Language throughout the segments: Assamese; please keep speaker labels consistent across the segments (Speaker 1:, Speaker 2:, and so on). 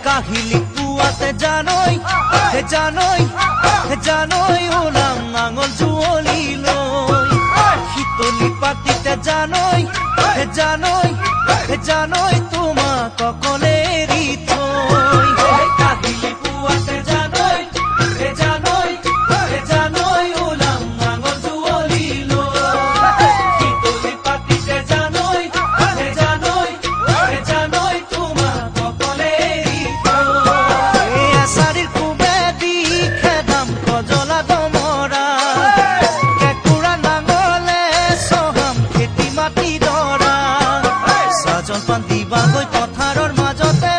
Speaker 1: কাহিলি পুৱাতে জানৈ ওলাম নাঙল জুৱলি লৈ শীতলি পাতিতে জানৈ তোমাক অকলে এৰি থৈ কাহিলি পুৱাতে জানৈ ওলাম নাঙল জুৱলি লৈ শীতলি পাতিতে জানৈ তোমাক অকলে এৰি থৈ এছাৰিৰ কুবেদি খেদাম কজলা দমৰা কেঁকুৰা নাঙলে চহাম খেতি মাটি দৰা জলপান দিবাগৈ পথাৰৰ মাজতে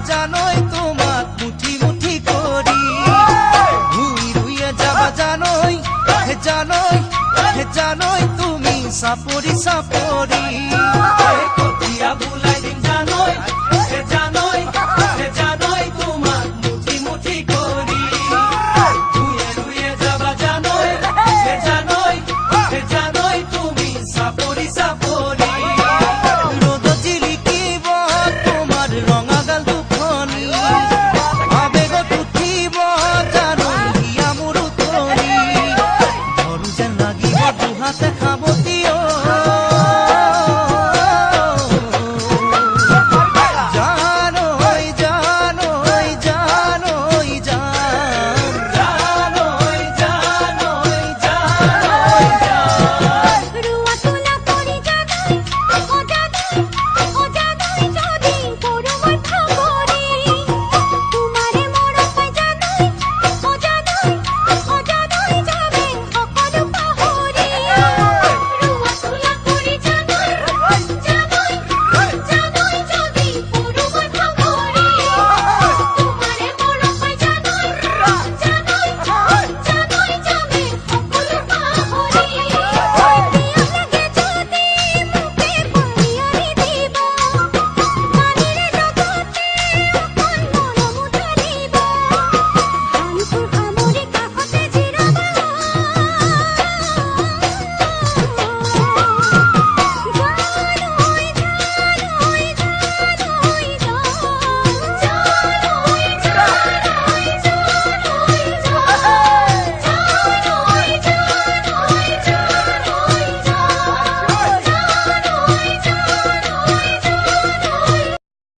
Speaker 1: জানৈ তোমাক মুঠি মুঠি কৰি ভুই ৰুইয়ে যাবা জানৈ তুমি চাপৰি